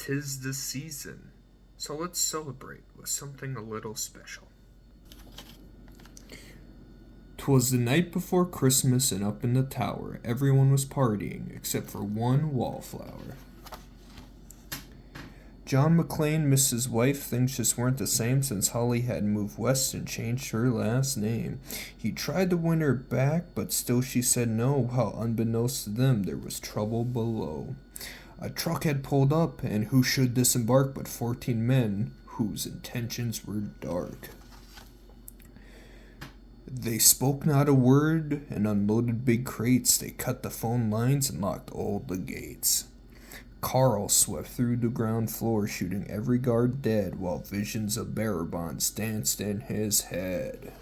'Tis the season, so let's celebrate with something a little special. 'Twas the night before Christmas, and up in the tower everyone was partying except for one wallflower. John McClane missed his wife. Things just weren't the same since Holly had moved west and changed her last name. He tried to win her back, but still she said no, while unbeknownst to them there was trouble below. A truck had pulled up, and who should disembark but 14 men whose intentions were dark. They spoke not a word and unloaded big crates. They cut the phone lines and locked all the gates. Carl swept through the ground floor, shooting every guard dead, while visions of bearer bonds danced in his head.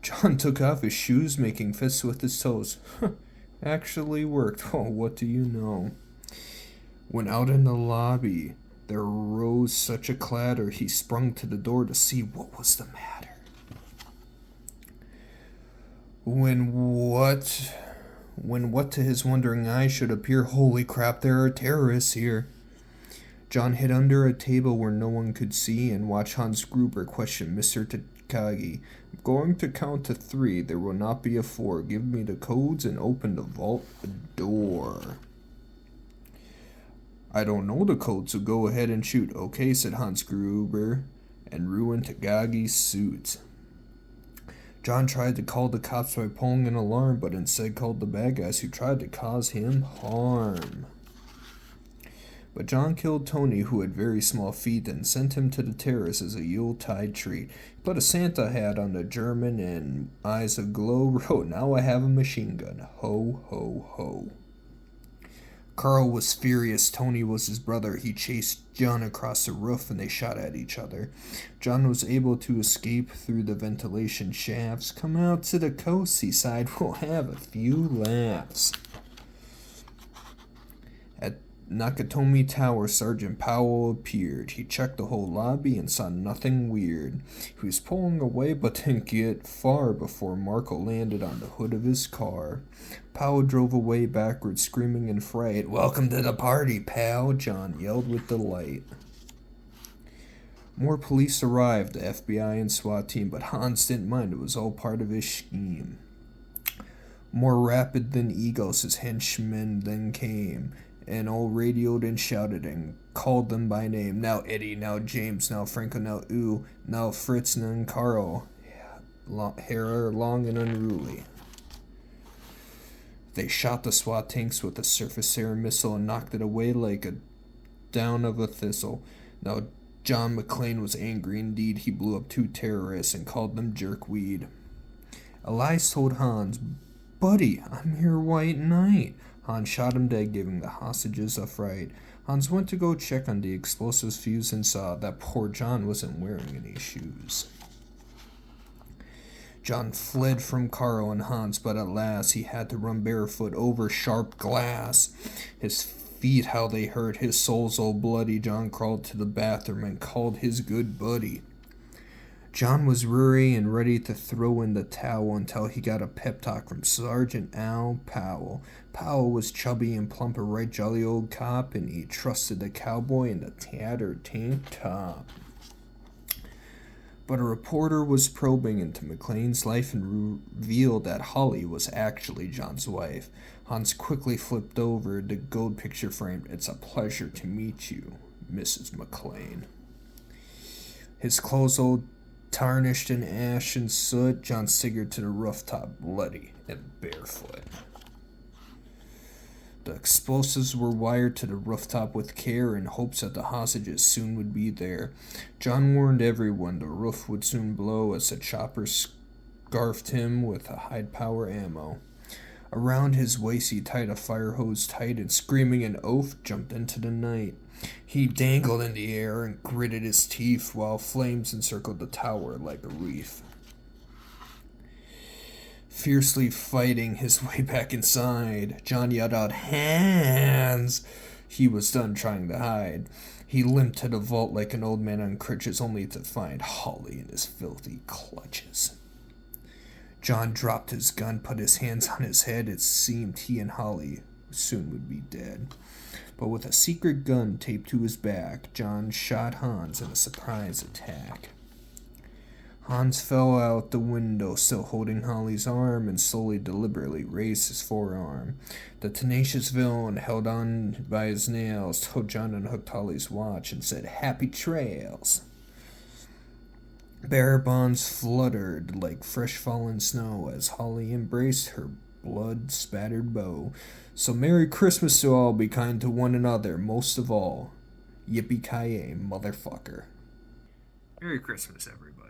John took off his shoes, making fists with his toes. Actually worked. Oh, what do you know? When out in the lobby, there rose such a clatter, he sprung to the door to see what was the matter. When what to his wondering eyes should appear, holy crap, there are terrorists here. John hid under a table where no one could see and watched Hans Gruber question Mr. Takagi. I'm going to count to 3. There will not be a 4. Give me the codes and open the vault door. I don't know the code, so go ahead and shoot. Okay, said Hans Gruber, and ruined Takagi's suit. John tried to call the cops by pulling an alarm, but instead called the bad guys who tried to cause him harm. But John killed Tony, who had very small feet, and sent him to the terrace as a Yuletide treat. He put a Santa hat on the German, and eyes aglow wrote, "Now I have a machine gun. Ho, ho, ho." Carl was furious. Tony was his brother. He chased John across the roof, and they shot at each other. John was able to escape through the ventilation shafts. Come out to the coast, he sighed. We'll have a few laughs. At Nakatomi Tower, Sergeant Powell appeared. He checked the whole lobby and saw nothing weird. He was pulling away but didn't get far before Marco landed on the hood of his car. Powell drove away backwards, screaming in fright. "Welcome to the party, pal," John yelled with delight. More police arrived, the FBI and SWAT team, but Hans didn't mind. It was all part of his scheme. More rapid than eagles, his henchmen then came, and all radioed and shouted and called them by name. Now Eddie, now James, now Franco, now Ooh, now Fritz, now Carl. Hair long and unruly. They shot the SWAT tanks with a surface-air missile and knocked it away like a down of a thistle. Now John McClane was angry indeed. He blew up 2 terrorists and called them jerkweed. Elias told Hans, "Buddy, I'm your white knight." Hans shot him dead, giving the hostages a fright. Hans went to go check on the explosives fuse and saw that poor John wasn't wearing any shoes. John fled from Carl and Hans, but at last he had to run barefoot over sharp glass. His feet, how they hurt, his soul's all bloody. John crawled to the bathroom and called his good buddy. John was weary and ready to throw in the towel until he got a pep talk from Sergeant Al Powell. Powell was chubby and plump, a right jolly old cop, and he trusted the cowboy in the tattered tank top. But a reporter was probing into McClane's life and revealed that Holly was actually John's wife. Hans quickly flipped over the gold picture frame. "It's a pleasure to meet you, Mrs. McClane." His clothes all tarnished in ash and soot, John staggered to the rooftop, bloody and barefoot. The explosives were wired to the rooftop with care in hopes that the hostages soon would be there. John warned everyone the roof would soon blow as the chopper scarfed him with a high-power ammo. Around his waist he tied a fire hose tight and, screaming an oath, jumped into the night. He dangled in the air and gritted his teeth while flames encircled the tower like a wreath. Fiercely fighting his way back inside, John yelled out, "Hands!" He was done trying to hide. He limped to the vault like an old man on crutches, only to find Holly in his filthy clutches. John dropped his gun, put his hands on his head. It seemed he and Holly soon would be dead. But with a secret gun taped to his back, John shot Hans in a surprise attack. Hans fell out the window, still holding Holly's arm, and slowly, deliberately raised his forearm. The tenacious villain held on by his nails till John unhooked Holly's watch and said, "Happy trails." Bearer bonds fluttered like fresh fallen snow as Holly embraced her blood-spattered bow. So Merry Christmas to all, be kind to one another, most of all. Yippee-ki-yay, motherfucker. Merry Christmas, everybody.